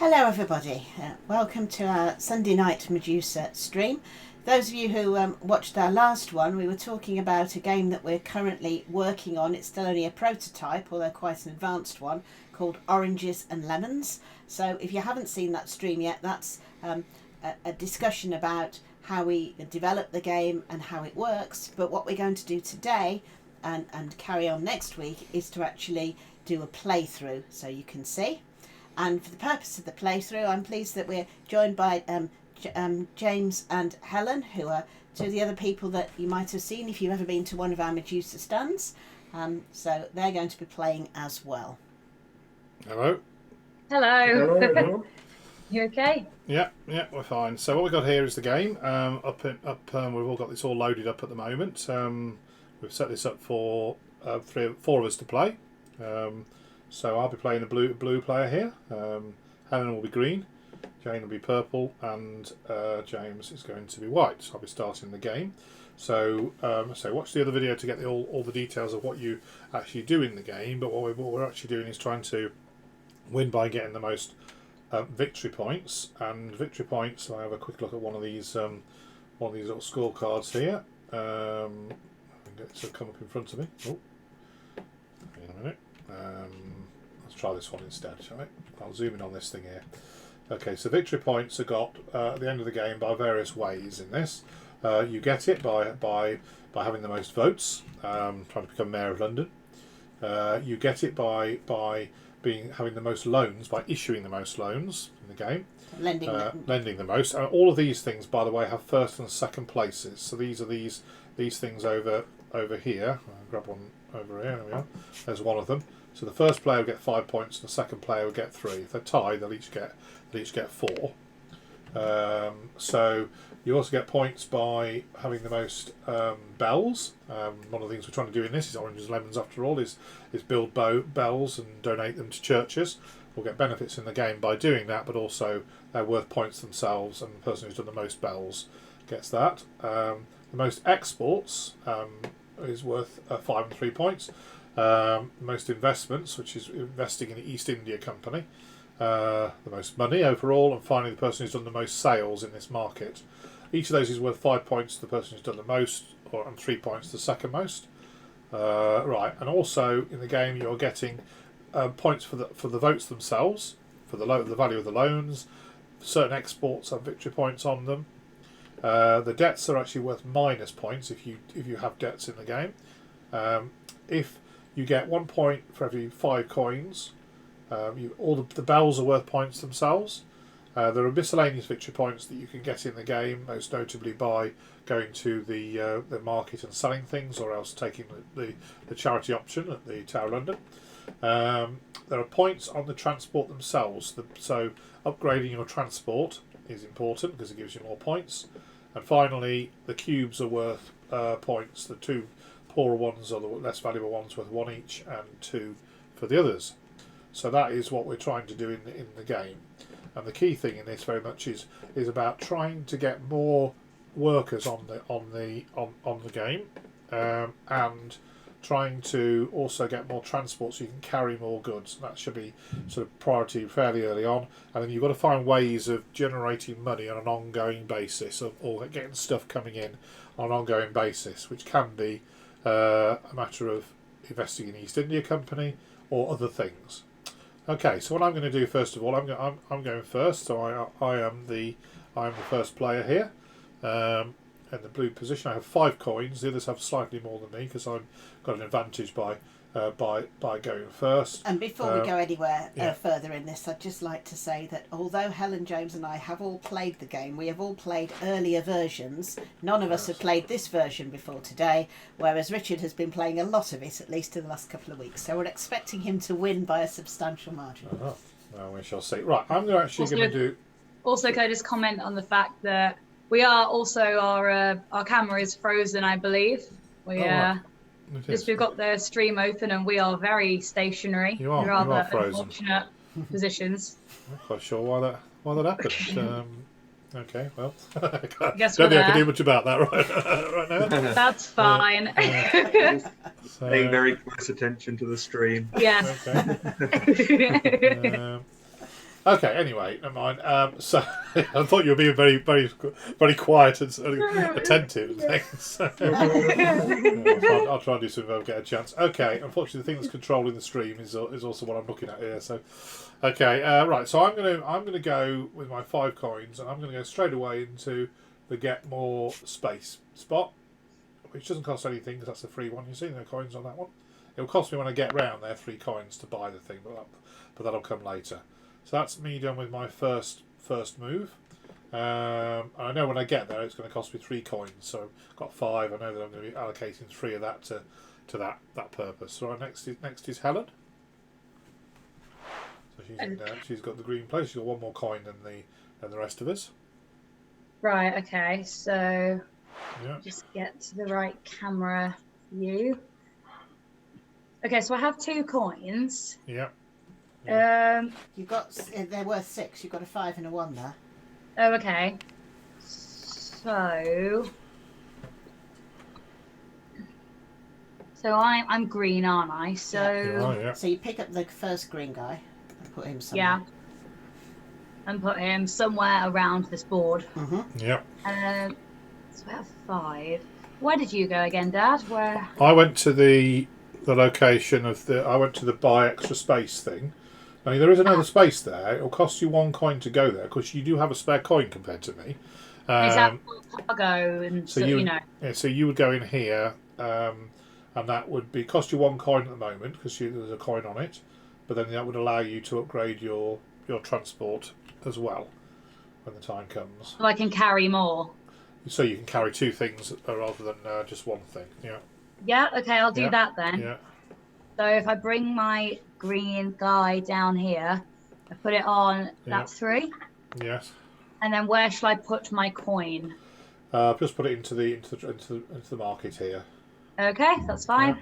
Hello everybody, welcome to our Sunday night Medusa stream. Those of you who watched our last one, we were talking about a game that we're currently working on. It's still only a prototype, although quite an advanced one, called Oranges and Lemons. So if you haven't seen that stream yet, that's a discussion about how we develop the game and how it works. But what we're going to do today and carry on next week is to actually do a playthrough so you can see. And for the purpose of the playthrough, I'm pleased that we're joined by James and Helen, who are two of the other people that you might have seen if you've ever been to one of our Medusa stands. So they're going to be playing as well. Hello. Hello. Hello. You okay? Yeah, we're fine. So what we've got here is the game. We've all got this all loaded up at the moment. We've set this up for four of us to play. So I'll be playing a blue player here. Helen will be green, Jane will be purple, and James is going to be white. So I'll be starting the game. So watch the other video to get all the details of what you actually do in the game. But what we're actually doing is trying to win by getting the most victory points. And victory points. So I have a quick look at one of these little scorecards here. I can get it to come up in front of me. Oh, in a minute. Let's try this one instead, shall we? I'll zoom in on this thing here. Okay, so victory points are got at the end of the game by various ways in this. You get it by having the most votes, trying to become Mayor of London. You get it by having the most loans, by issuing the most loans in the game. Lending the most. All of these things, by the way, have first and second places. So these are these things over here. I'll grab one over here. There we are. There's one of them. So the first player will get 5 points, and the second player will get 3. If they're tied, they'll each get 4. So you also get points by having the most bells. One of the things we're trying to do in this is Oranges and Lemons, after all, is build bells and donate them to churches. We'll get benefits in the game by doing that, but also they're worth points themselves, and the person who's done the most bells gets that. The most exports is worth 5 and 3 points. Most investments, which is investing in the East India Company, the most money overall, and finally the person who's done the most sales in this market. Each of those is worth 5 points to the person who's done the most, and 3 points to the second most. Right, and also in the game you're getting points for the votes themselves, for the value of the loans. Certain exports have victory points on them. The debts are actually worth minus points if you have debts in the game. If you get 1 point for every 5 coins, all the bells are worth points themselves. There are miscellaneous victory points that you can get in the game, most notably by going to the market and selling things, or else taking the charity option at the Tower of London. There are points on the transport themselves, so upgrading your transport is important because it gives you more points. And finally, the cubes are worth points. The 2 poorer ones are the less valuable ones, worth 1 each, and 2 for the others. So that is what we're trying to do in the game. And the key thing in this very much is about trying to get more workers on the game, and trying to also get more transport so you can carry more goods. That should be sort of priority fairly early on. And then you've got to find ways of generating money on an ongoing basis, or getting stuff coming in on an ongoing basis, which can be a matter of investing in East India Company or other things. Okay, so what I'm going to do first of all, I'm going first. So I am the first player here. In the blue position, I have 5 coins. The others have slightly more than me because I've got an advantage by going first. And before we go anywhere further in this, I'd just like to say that although Helen, James and I have all played the game, we have all played earlier versions. None of us have played this version before today, whereas Richard has been playing a lot of it, at least in the last couple of weeks. So we're expecting him to win by a substantial margin. Oh, well, we shall see. Right, I'm going to do... Also, can I just comment on the fact that we are also, our camera is frozen, I believe. Right. We've got the stream open and we are very stationary. You are frozen. Unfortunate positions. I'm not quite sure why that happened. Okay, well, I don't think I can do much about that right now. That's fine. Paying very close attention to the stream. Yes. Okay. Okay, anyway, never mind. So I thought you were being very, very, very quiet and attentive and things. So, I'll try and do something if I get a chance. Okay, unfortunately, the thing that's controlling the stream is also what I'm looking at here. So, okay, right. So I'm gonna go with my 5 coins, and I'm gonna go straight away into the get more space spot, which doesn't cost anything because that's a free one. You see no coins on that one. It will cost me when I get round there 3 coins to buy the thing, but that'll come later. So that's me done with my first move. I know when I get there it's going to cost me 3 coins, so I've got 5. I know that I'm going to be allocating 3 of that to that purpose. So right, next is Helen. So she's got the green place. She's got 1 more coin than the rest of us. Right. Okay. So just get to the right camera view. Okay. So I have 2 coins. Yeah. You've got, they're worth 6. You've got a 5 and a 1 there. Oh, okay. So I'm green, aren't I? So yeah. So you pick up the first green guy and put him somewhere. Yeah. And put him somewhere around this board. Yeah. So we have 5. Where did you go again, Dad? Where? I went to the location of I went to the buy extra space thing. I mean, there is another space there. It'll cost you 1 coin to go there because you do have a spare coin compared to me. Is that cargo and so you know? Yeah, so you would go in here, and that would cost you 1 coin at the moment because there's a coin on it. But then that would allow you to upgrade your transport as well when the time comes. So I can carry more. So you can carry 2 things rather than just 1 thing. Yeah. Yeah. Okay, I'll do that then. Yeah. So if I bring my green guy down here, I put it on that 3. Yes. And then where shall I put my coin? Just put it into the market here. Okay, that's fine. Yeah.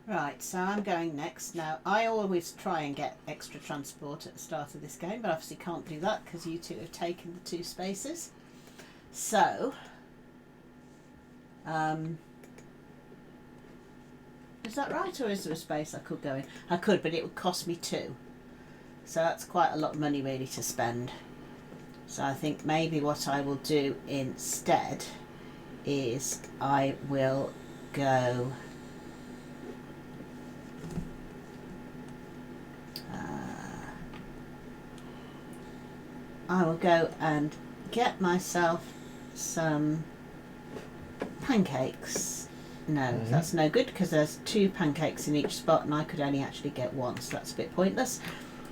Right, so I'm going next. Now, I always try and get extra transport at the start of this game, but obviously can't do that because you 2 have taken the 2 spaces. So, is that right, or is there a space I could go in? I could, but it would cost me 2. So that's quite a lot of money really to spend. So I think maybe what I will do instead is I will go... I will go and get myself some pancakes. No, that's no good because there's 2 pancakes in each spot and I could only actually get 1, so that's a bit pointless.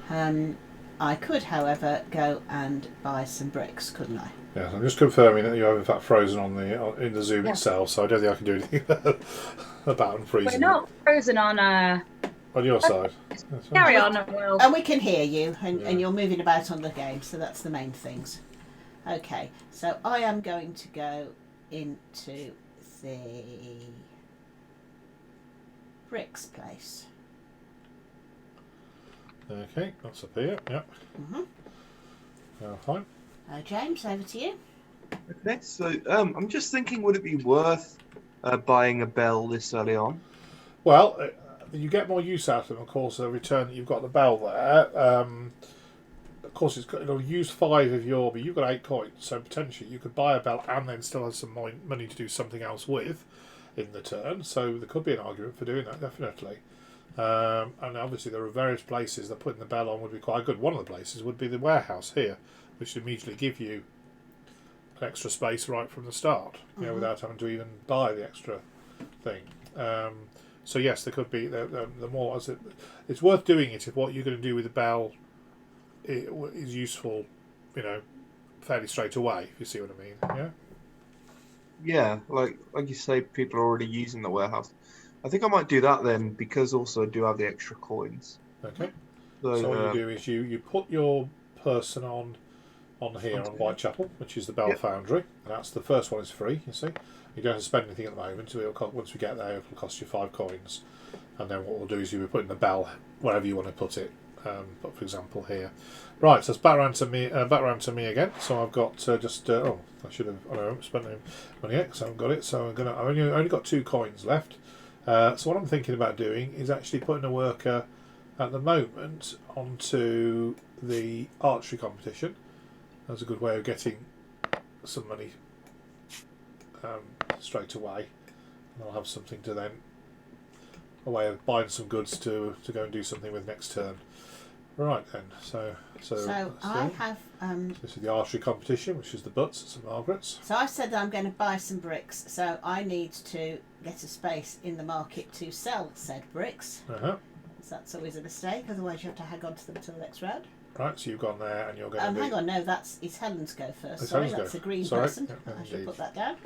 I could, however, go and buy some bricks, couldn't I? Yeah, I'm just confirming that you have in fact frozen in the Zoom itself, so I don't think I can do anything about unfreezing. We're not frozen on your side. Carry on, Will. And we can hear you, and you're moving about on the game, so that's the main things. Okay, so I am going to go into the bricks place. Okay, that's up here. Yep. Fine. James, over to you. Okay, so I'm just thinking, would it be worth buying a bell this early on? Well, you get more use out of them, of course, every turn that you've got the bell there. Of course, it'll use 5 of your, but you've got 8 coins, so potentially you could buy a bell and then still have some money to do something else with in the turn. So there could be an argument for doing that, definitely. And obviously there are various places that putting the bell on would be quite good. One of the places would be the warehouse here, which would immediately give you extra space right from the start, without having to even buy the extra thing. So yes, there could be the more as it's worth doing it if what you're going to do with the bell is useful, fairly straight away. If you see what I mean, yeah. Yeah, like you say, people are already using the warehouse. I think I might do that then, because also I do have the extra coins. Okay. So what you do is you put your person on here on Whitechapel, which is the Bell Foundry. That's the first one is free. You see, you don't have to spend anything at the moment. Once we get there, it'll cost you 5 coins, and then what we'll do is you'll be putting the bell wherever you want to put it. But for example here, right. So it's back around to me again. So I've got I haven't spent any money yet, so I haven't got it. So I've only got 2 coins left. So what I'm thinking about doing is actually putting a worker at the moment onto the archery competition. That's a good way of getting some money straight away. And I'll have something to then, a way of buying some goods to go and do something with next turn. Right then, so I have. This is the archery competition, which is the butts at St Margaret's. So I said that I'm going to buy some bricks. So I need to get a space in the market to sell said bricks. Uh-huh. So that's always a mistake. Otherwise, you have to hang on to them until the next round. Right, so you've gone there and you're going to. Hang on, no, it's Helen's go first. It's Sorry, Helen's that's go. a green Sorry. person. Yeah, I should indeed. put that down.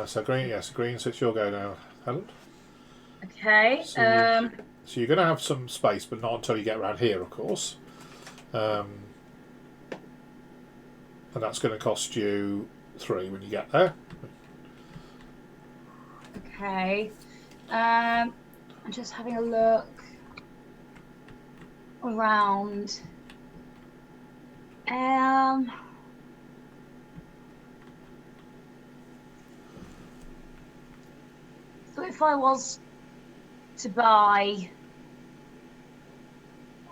So green, yes, green. So it's your go now, Helen. Okay. So you're going to have some space, but not until you get around here, of course. And that's going to cost you 3 when you get there. Okay. I'm just having a look around. So if I was to buy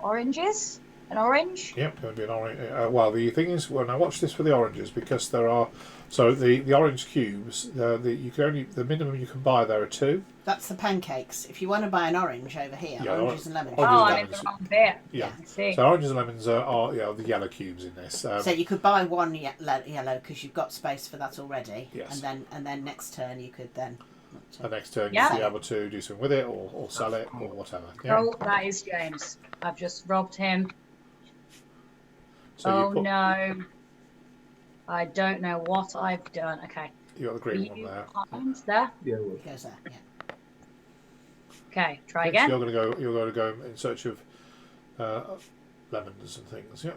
oranges, an orange. Yep, going to be an orange. Well, the thing is, when I watch this for the oranges, because there are the orange cubes. The minimum you can buy there are 2. That's the pancakes. If you want to buy an orange over here, Yeah, oranges and lemons. oranges and I'm in lemons. the wrong bit. Yeah. I see. So oranges and lemons are the yellow cubes in this. So you could buy one yellow because you've got space for that already. Yes. And then next turn you could then. the next turn Yeah. you'll be able to do something with it or sell it or whatever. Yeah. Oh, that is James. I've just robbed him. So Oh you put, no. I don't know what I've done. Okay. You got the green one there. One's there. Yeah. It goes there. Yeah. Okay, try Okay, again. so you're going to go in search of lemons and things. Yeah.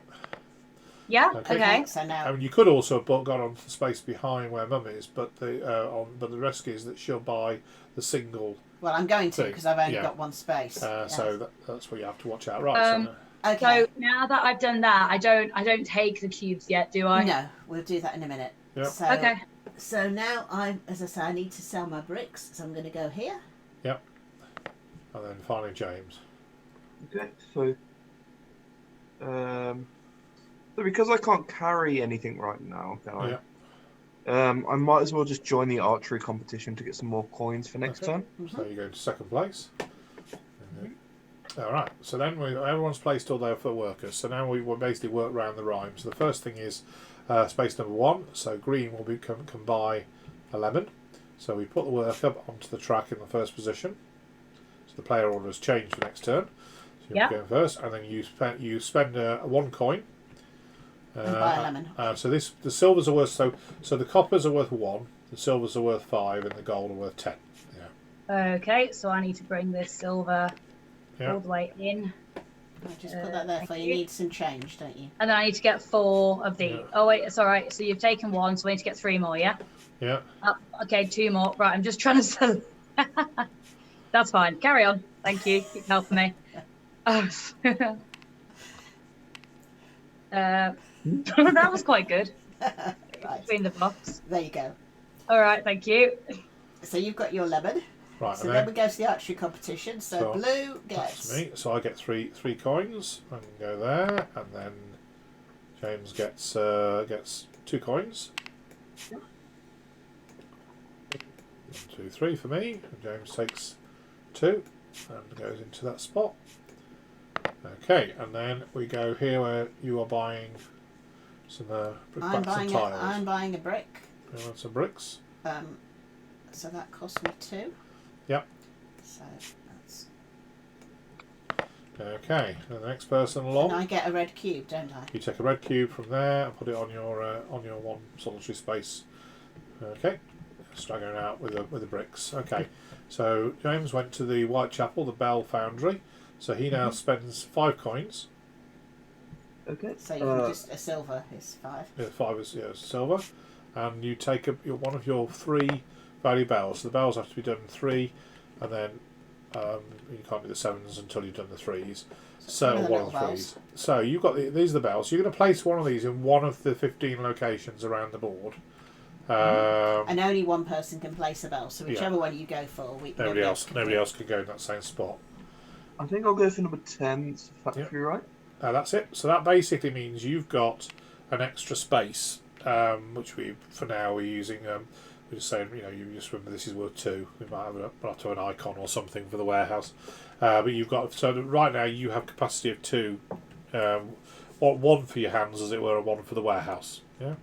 Yeah. Okay. Okay. So now. I mean, you could also have gone on to the space behind where Mum is, but the risk is that she'll buy the single. Well, I'm going to thing. because I've only Yeah. got one space. So that's what you have to watch out. Right. Okay. So now that I've done that, I don't take the cubes yet, do I? No, we'll do that in a minute. Yep. So, Okay. So now as I say, I need to sell my bricks, so I'm going to go here. Yep. And then finally James. Okay, so because I can't carry anything right now, can I? Yeah. I might as well just join the archery competition to get some more coins for next Okay. turn. So you go to second place. All right. So then everyone's placed all there for workers. So now we will basically work around the rhyme. So the first thing is space number 1. So green will can buy a lemon. So we put the worker onto the track in the first position. So the player order has changed for next turn. So you're going first, and then you spend 1 coin. And buy a lemon. So the silvers are worth so the coppers are worth 1, the silvers are worth 5, and the gold are worth 10. Yeah. Okay, so I need to bring this silver all the way in. I'll just put that there for you. You need some change, don't you? And then I need to get 4 of these. Yeah. Oh wait, it's all right. So you've taken 1, so I need to get 3 more, yeah? Yeah. Okay, 2 more. Right, I'm just trying to sell. That's fine. Carry on. Thank you. Keep helping me. That was quite good. Right. Between the blocks. There you go. All right, thank you. So you've got your lemon. Right. So and then we go to the archery competition. So blue That's gets. me. So I get three coins. I can go there, and then James gets 2 coins. 1, 2, 3 for me. And James takes 2 and goes into that spot. Okay, and then we go here where you are buying some I'm tiles. buying a brick. You want some bricks? So that cost me 2. Yep. So that's. Okay, and the next person along. And I get a red cube, don't I? You take a red cube from there and put it on your 1 solitary space. Okay, staggering out with the bricks. Okay, so James went to the Whitechapel, the Bell Foundry. So he now spends 5 coins. Okay. So you can just a silver is 5. Yeah, 5 is silver, and you take one of your 3 value bells. So the bells have to be done in 3, and then you can't do the 7s until you've done the 3s. So one of the 3s. So you've got these are the bells. So you're going to place one of these in one of the 15 locations around the board. And only one person can place a bell. So whichever one you go for, nobody else can go in that same spot. I think I'll go for number 10. It's factory, right? That's it. So that basically means you've got an extra space, which for now we're using. We're just saying, you just remember this is worth 2. We might have an icon or something for the warehouse, but you've got right now you have capacity of 2. One for your hands, as it were, and 1 for the warehouse. Yeah.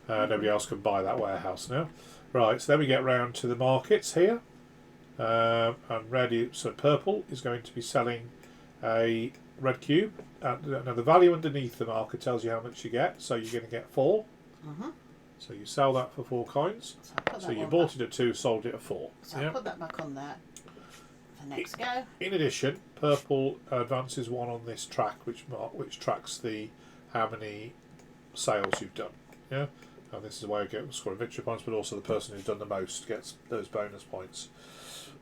Nobody else can buy that warehouse now. Right. So then we get round to the markets here, and purple is going to be selling a red cube. Now the value underneath the marker tells you how much you get. So you're going to get 4. So you sell that for 4 coins. So you bought it at 2, sold it at 4. So I'll put that back on there for next go. In addition, purple advances 1 on this track, which tracks how many sales you've done. Yeah, and this is a way of scoring victory points, but also the person who's done the most gets those bonus points.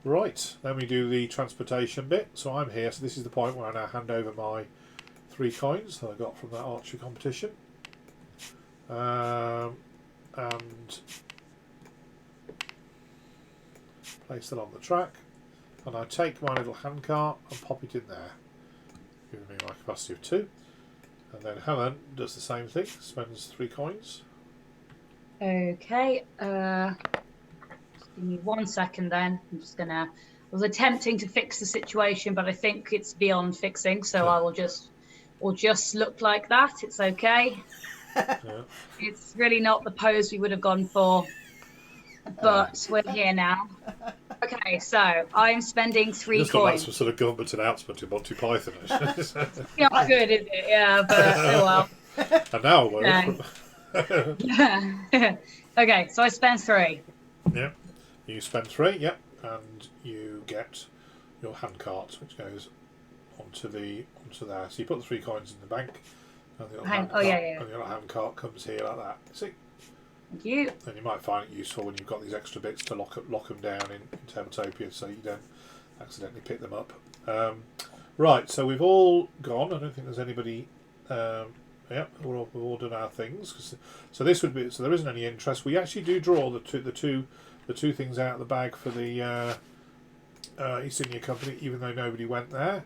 Right, then we do the transportation bit. So I'm here. So this is the point where I now hand over my 3 coins that I got from that archery competition. And place it on the track, and I take my little handcart and pop it in there, giving me my capacity of 2. And then Helen does the same thing, spends 3 coins. Okay, just give me 1 second then. I'm just gonna. I was attempting to fix the situation, but I think it's beyond fixing, so I will just look like that. It's okay. Yeah. It's really not the pose we would have gone for, but we're here now. Okay, so I'm spending 3 coins. That's some sort of government announcement in Monty Python. It's not good, is it? Yeah, but oh well. And now we're yeah. Okay, so I spent 3. Yeah, you spend 3. Yep, and you get your handcart, which goes onto there. So you put the 3 coins in the bank. And the little handcart comes here like that. See? Thank you. And you might find it useful when you've got these extra bits to lock them down in Tabletopia, so you don't accidentally pick them up. Right, so we've all gone. I don't think there's anybody. We've all done our things. So there isn't any interest. We actually do draw the two things out of the bag for the East India Company, even though nobody went there.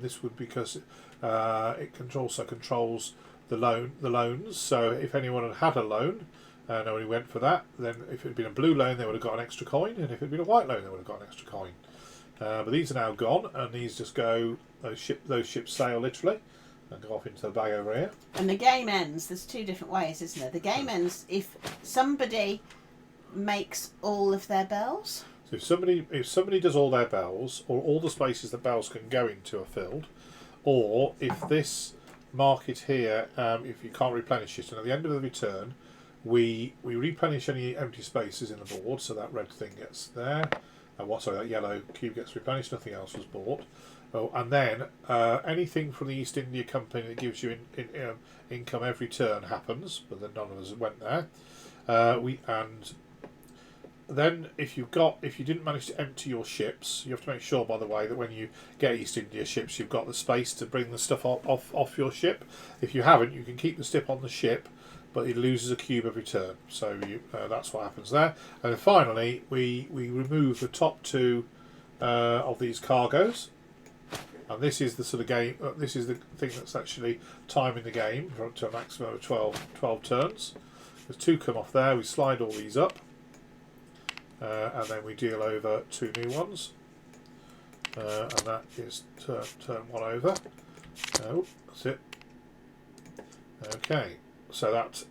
This would because it also controls the loans. So if anyone had a loan, nobody went for that. Then if it had been a blue loan, they would have got an extra coin, and if it had been a white loan, they would have got an extra coin. But these are now gone, and these just go. Those ships sail literally and go off into the bag over here. And the game ends. There's 2 different ways, isn't there? The game ends if somebody makes all of their bells. So if somebody does all their bells, or all the spaces that bells can go into are filled, or if this market here, if you can't replenish it, and at the end of the return, we replenish any empty spaces in the board, so that red thing gets there, and that yellow cube gets replenished. Nothing else was bought. Oh, and then anything from the East India Company that gives you income every turn happens, but then none of us went there. Then if you didn't manage to empty your ships, you have to make sure, by the way, that when you get East India ships, you've got the space to bring the stuff off your ship. If you haven't, you can keep the stuff on the ship, but it loses a cube every turn. So that's what happens there. And then finally, we remove the top 2 of these cargoes. And this is the sort of game. This is the thing that's actually timing the game for up to a maximum of 12 turns. There's 2 come off there. We slide all these up, and then we deal over 2 new ones, and that is turn 1 over. Oh, that's it. Okay, so that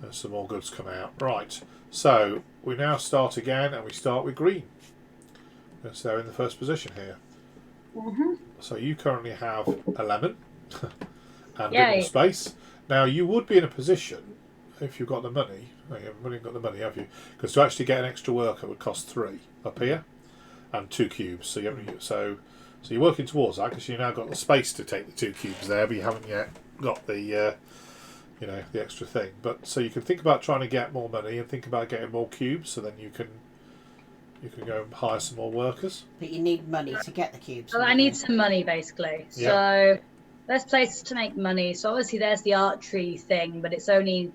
there's some more goods come out. Right, so we now start again, and we start with green. So they're in the first position here. So you currently have a lemon and a bit more space. Now you would be in a position, if you've got the money. You haven't got the money, have you? Because to actually get an extra worker would cost 3 up here and 2 cubes. So you're working towards that because you've now got the space to take the 2 cubes there, but you haven't yet got the the extra thing. But so you can think about trying to get more money and think about getting more cubes, so then you can go and hire some more workers. But you need money to get the cubes. Well, I need some money, basically. Yeah. So there's places to make money. So obviously there's the archery thing, but it's only...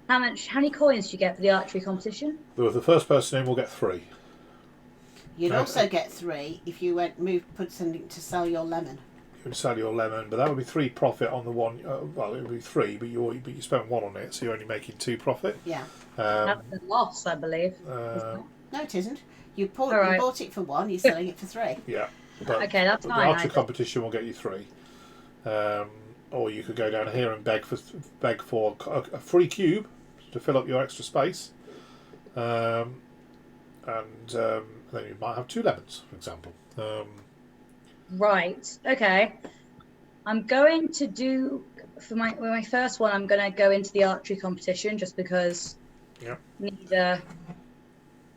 How many coins do you get for the archery competition? Well, the first person in will get 3. You'd also get 3 if you put something to sell your lemon. You would sell your lemon, but that would be 3 profit on the one. Well, it would be 3, but you spent 1 on it, so you're only making 2 profit. Yeah. That's a loss, I believe. No, it isn't. You bought it for 1. You're selling it for 3. Yeah. But, okay, that's but fine. The archery competition will get you 3. Or you could go down here and beg for a free cube to fill up your extra space. And then you might have 2 lemons, for example. Right. Okay. I'm going to do for my first one. I'm going to go into the archery competition just because. Yeah. Need a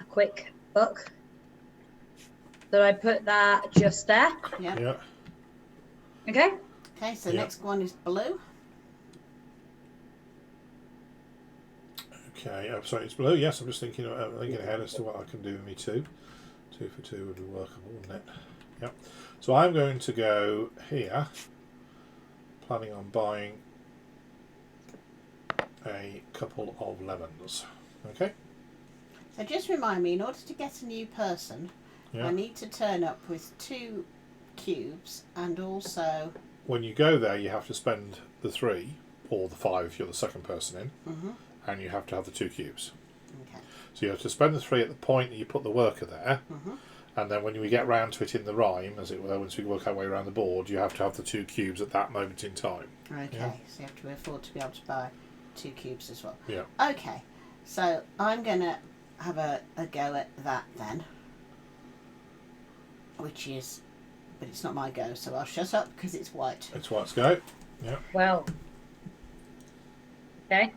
quick book. So I put that just there. Yeah. Yeah. Okay. Okay. So next one is blue. Okay. Sorry, it's blue. Yes, I'm just thinking ahead as to what I can do with me 2. 2 for 2 would be workable, wouldn't it? Yep. So I'm going to go here, planning on buying a couple of lemons. Okay. So just remind me, in order to get a new person, Yeah. I need to turn up with 2 cubes, and also. When you go there, you have to spend the 3 or the 5 if you're the second person in, and you have to have the 2 cubes. Okay. So you have to spend the 3 at the point that you put the worker there. Mhm. And then when we get round to it in the rhyme, as it were, once we work our way around the board, you have to have the 2 cubes at that moment in time. Okay, Yeah. so you have to afford to be able to buy 2 cubes as well. Yeah. Okay, so I'm going to have a go at that then. But it's not my go, so I'll shut up because it's white. It's white's go. Yeah. Well. Okay.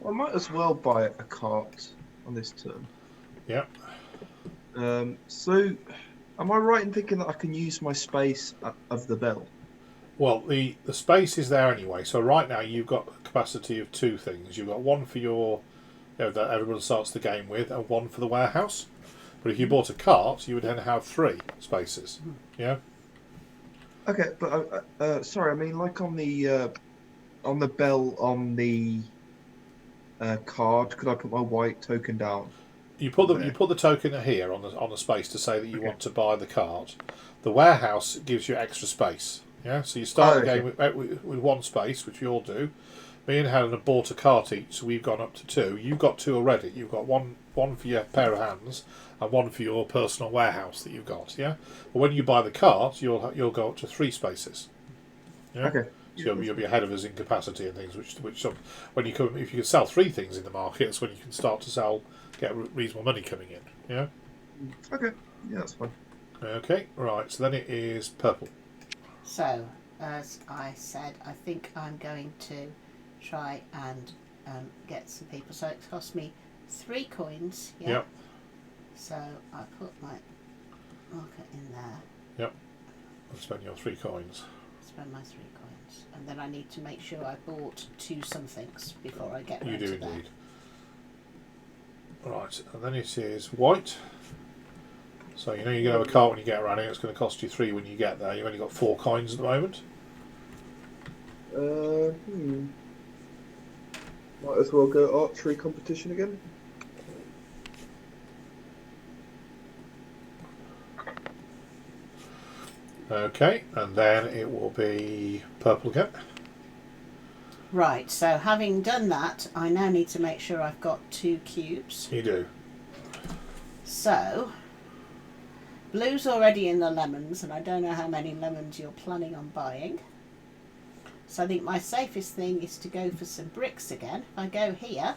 I might as well buy a cart on this turn. Yeah. So, am I right in thinking that I can use my space of the bell? Well, the space is there anyway. So right now you've got a capacity of 2 things. You've got 1 for your, that everyone starts the game with, and 1 for the warehouse. But if you bought a cart, you would then have 3 spaces. Yeah. Okay, but sorry, I mean like on the bell on the card, could I put my white token down? You put the token here on the space to say that you want to buy the cart. The warehouse gives you extra space. Yeah, so you start the game with 1 space, which we all do. Me and Helen have bought a cart each, so we've gone up to 2. You've got 2 already. You've got one for your pair of hands and 1 for your personal warehouse that you've got. Yeah, but when you buy the cart, you'll go up to 3 spaces. Yeah? Okay. So you'll be ahead of us in capacity and things. Which when you come, if you can sell 3 things in the market, that's when you can start to get reasonable money coming in. Yeah. Okay. Yeah, that's fine. Okay. Right. So then it is purple. So, as I said, I think I'm going to try and get some people. So it cost me 3 coins. Yeah. Yep. So I put my marker in there. Yep. And spend your 3 coins. Spend my 3 coins, and then I need to make sure I bought 2 somethings before I get. You do to indeed. Right, and then it is white. So you know you're going to have a cart when you get around here. It's going to cost you 3 when you get there. You've only got 4 coins at the moment. Might as well go archery competition again. Okay, and then it will be purple again. Right, so having done that, I now need to make sure I've got 2 cubes. You do. So, blue's already in the lemons, and I don't know how many lemons you're planning on buying. So I think my safest thing is to go for some bricks again. If I go here,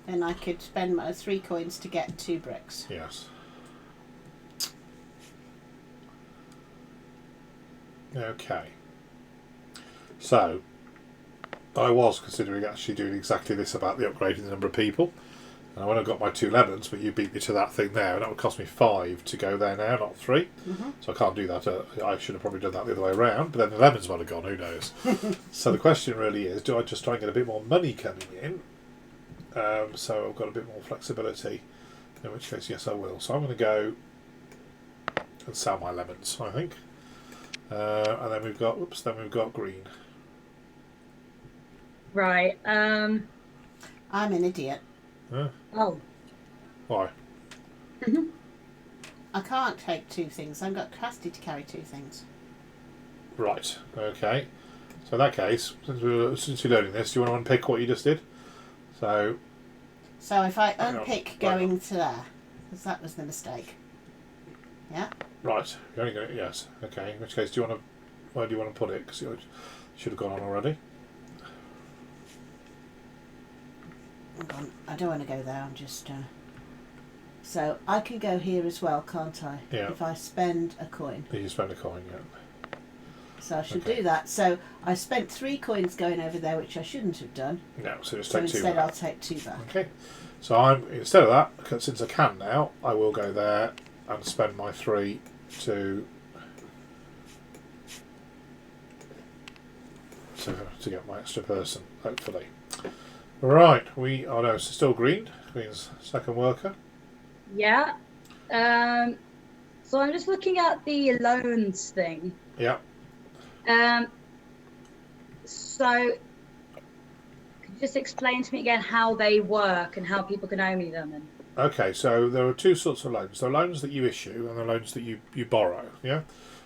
then I could spend my 3 coins to get 2 bricks. Yes. Okay. So, I was considering actually doing exactly this about the upgrading the number of people. And when I got my 2 lemons, but you beat me to that thing there, and that would cost me 5 to go there now, not 3. So I can't do that. I should have probably done that the other way around, but then the lemons might have gone, who knows. So the question really is, do I just try and get a bit more money coming in? So I've got a bit more flexibility, in which case, yes, I will. So I'm going to go and sell my lemons, I think. And then we've got green. Right. I'm an idiot. Huh? Oh. Why? I can't take 2 things. I've got capacity to carry 2 things. Right. Okay. So in that case, since you're learning this, do you want to unpick what you just did? So if I Hang on. unpick going to there, because that was the mistake. Yeah? right, you're only going to, yes. Okay. In which case, where do you want to put it? Because you should have gone on already. Hang on. I don't want to go there. I'm just... So I can go here as well, can't I? Yeah. If I spend a coin. You spend a coin, yeah. So I should Okay. do that. So I spent 3 coins going over there, which I shouldn't have done. No, so just So take 2 instead back. I'll take 2 back. Okay. So instead of that, since I can now, I will go there and spend my 3 to get my extra person, hopefully. Right, no, it's still green. Green's second worker. Yeah. So I'm just looking at the loans thing. Yeah. So could you just explain to me again how they work and how people can owe me them? And Okay, so there are 2 sorts of loans. There are loans that you issue and the loans that you borrow. Yeah.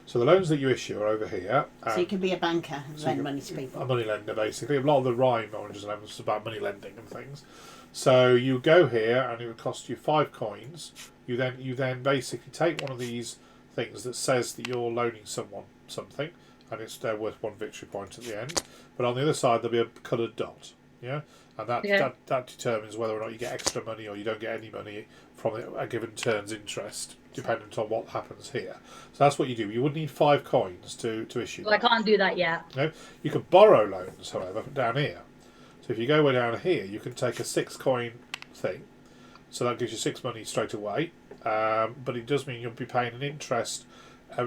So the loans that you issue are over here. So you can be a banker and lend money to A people. money lender, basically. A lot of the rhyme Oranges and Lemons is about money lending and things. So you go here, and it would cost you 5 coins. You then basically take one of these things that says that you're loaning someone something, and they're worth 1 victory point at the end. But on the other side, there'll be a coloured dot. Yeah, and that determines whether or not you get extra money or you don't get any money from a given turn's interest, dependent on what happens here. So that's what you do. You would need 5 coins to issue. well, I can't do that yet. No, you can borrow loans, however, down here. So if you go way down here, you can take a 6 coin thing. So that gives you 6 money straight away. But it does mean you'll be paying an interest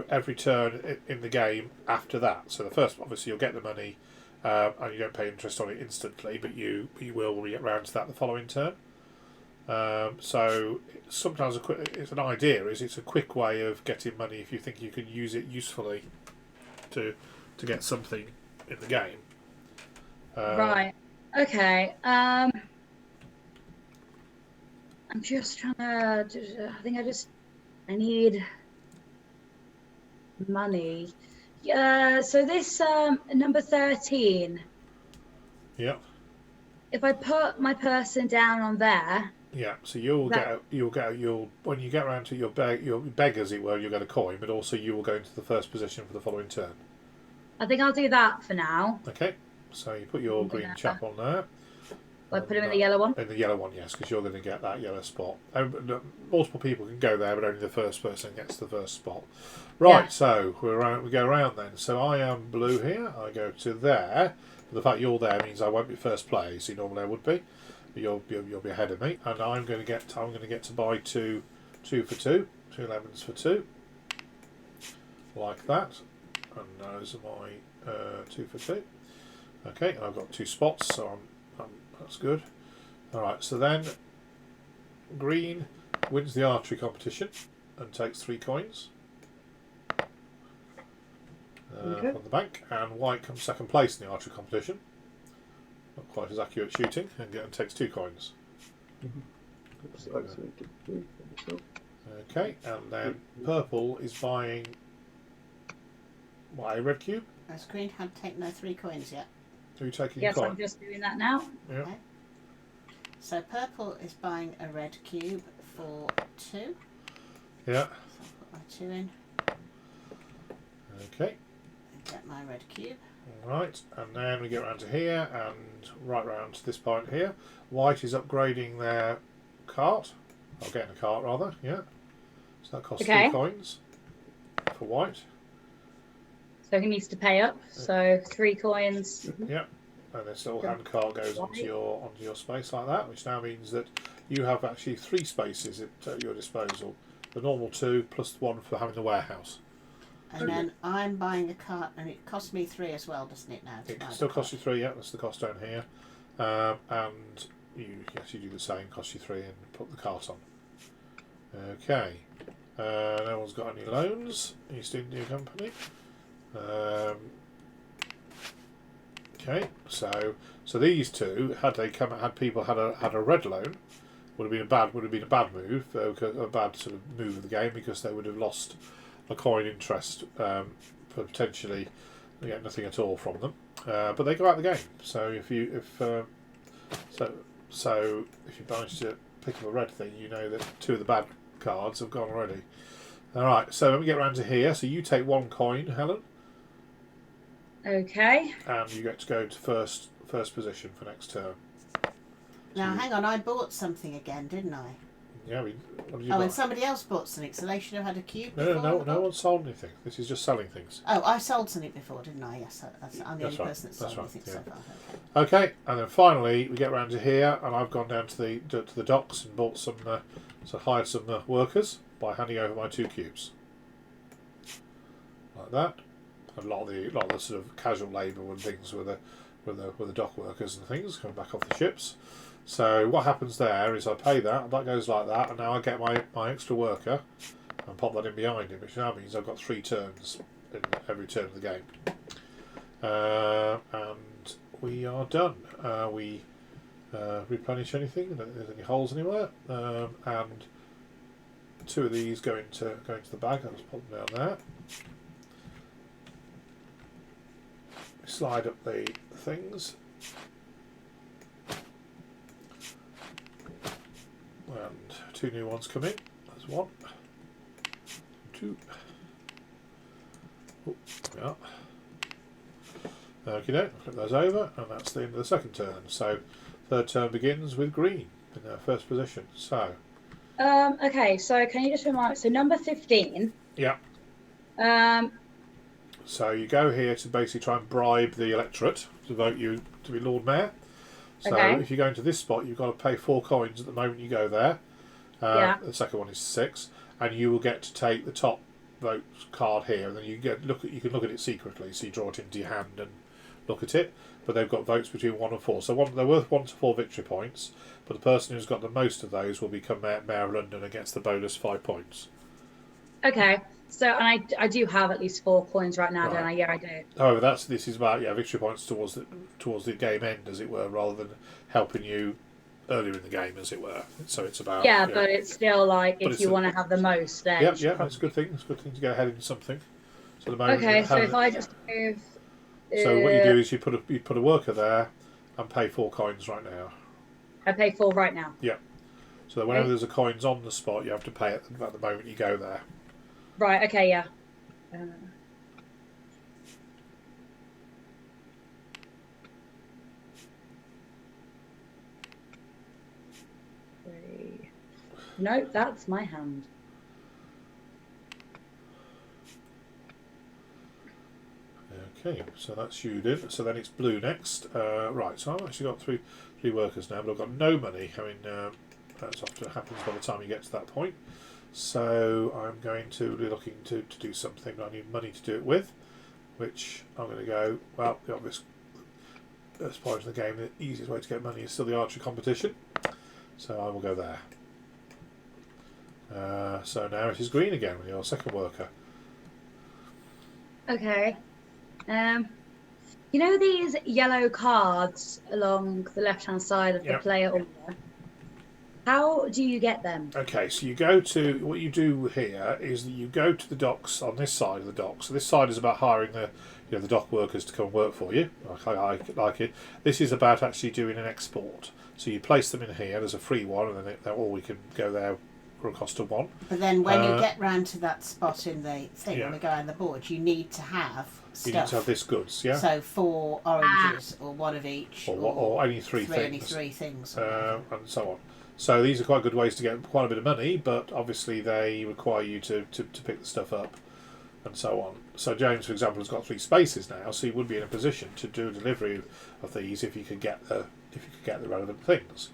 every turn in the game after that. So the first, obviously, you'll get the money, and you don't pay interest on it instantly, but you will when you get round to that the following turn. So sometimes it's an idea. It's a quick way of getting money if you think you can use it usefully to get something in the game. Right. Okay. I'm just trying to. I need money. Yeah. So this number 13. Yeah. If I put my person down on there. Yeah. So you'll when you get around to your beg, as it were, you'll get a coin, but also you will go into the first position for the following turn. I think I'll do that for now. Okay. So you put your green chap on there. I put him in the yellow one. In the yellow one, yes, because you're going to get that yellow spot. Multiple people can go there, but only the first person gets the first spot. Right. Yeah. So we go around then. So I am blue here. I go to there. But the fact you're there means I won't be first place. See, normally I would be. But you'll be ahead of me, and I'm going to get to buy two for 2 lemons for 2, like that. And those are my 2 for 2. Okay, I've got 2 spots, so that's good. Alright, so then green wins the archery competition and takes 3 coins from the bank, and white comes second place in the archery competition. Not quite as accurate shooting, and takes 2 coins. Okay, and then purple is buying a red cube. As green had taken no 3 coins yet. Are you taking yes, coin? I'm just doing that now. Yeah. Okay. So purple is buying a red cube for 2. Yeah. So I'll put my 2 in. Okay. Get my red cube. Right, and then we get around to here and right round to this point here. White is upgrading their cart. Or getting a cart rather, yeah. So that costs 3 coins for white. So he needs to pay up. So 3 coins. Yep. And this little hand cart goes onto your space like that, which now means that you have actually 3 spaces at your disposal. The normal 2 plus 1 for having the warehouse. And then I'm buying a cart, and it costs me 3 as well, doesn't it now? It still costs you 3, yeah, that's the cost down here. And you do the same, costs you 3 and put the cart on. Okay. No one's got any loans. East India Company. Okay, so these two had people had a red loan, would have been a bad move, a bad sort of move of the game, because they would have lost a coin interest for potentially get nothing at all from them. But they go out the game. So if you manage to pick up a red thing, you know that 2 of the bad cards have gone already. All right. So let me get around to here. So you take 1 coin, Helen. Okay. And you get to go to first position for next turn. Now, hang on, I bought something again, didn't I? Yeah, what did you Oh, buy? and somebody else bought something, so they should have had a cube No, before. no one sold anything. This is just selling things. Oh, I sold something before, didn't I? Yes, I'm the That's only right, person that sold that's right, anything yeah. so far. Okay. Okay, and then finally we get round to here, and I've gone down to the docks and bought some, hired some workers by handing over my 2 cubes, like that. A lot of the sort of casual labour and things with the dock workers and things coming back off the ships. So what happens there is I pay that goes like that, and now I get my extra worker and pop that in behind him, which now means I've got 3 turns in every turn of the game. And we are done. We replenish anything, I don't think there's any holes anywhere, and 2 of these go into the bag. I'll just pop them down there. Slide up the things, and 2 new ones come in. There's 1, 2. Oh, yeah. Okay, flip those over, and that's the end of the second turn. So, third turn begins with green in their first position. So. Okay, so can you just remind me? So number 15. Yeah. So you go here to basically try and bribe the electorate to vote you to be Lord Mayor. So if you go into this spot, you've got to pay 4 coins at the moment you go there. The second one is 6, and you will get to take the top vote card here, and then you can look at it secretly. So you draw it into your hand and look at it. But they've got votes between 1 and 4, so they're worth 1 to 4 victory points. But the person who's got the most of those will become Mayor of London and gets the bonus 5 points. Okay. So, and I do have at least 4 coins right now, don't I? Yeah, I do. However, this is about victory points towards the game end, as it were, rather than helping you earlier in the game, as it were. So it's about but it's still like if you want to have the most, then that's a good thing. It's a good thing to get ahead in something. So the moment so if I just move, so what you do is you put a worker there and pay 4 coins right now. I pay 4 right now. Yeah. So that whenever there's a coins on the spot, you have to pay it at the moment you go there. Right, okay, yeah. No, that's my hand. Okay, so that's you did. So then it's blue next. Right, so I've actually got three workers now, but I've got no money. I mean, that's often happens by the time you get to that point. So I'm going to be looking to do something I need money to do it with, which I'm going to go, well, the obvious part of the game, the easiest way to get money is still the archery competition. So I will go there. So now it is green again with your second worker. Okay. You know these yellow cards along the left-hand side of the player order? How do you get them? Okay, so what you do here is that you go to the docks on this side of the docks. So this side is about hiring the dock workers to come and work for you. I like it. This is about actually doing an export. So you place them in here. There's a free one, and then or we can go there for a cost of 1. But then when you get round to that spot in the thing, when we go on the board, you need to have stuff. You need to have this goods, yeah? So 4 oranges, or 1 of each, or only 3 things. Only 3 things. And so on. So these are quite good ways to get quite a bit of money, but obviously they require you to pick the stuff up and so on. So James, for example, has got 3 spaces now, so he would be in a position to do a delivery of these if you could get the relevant things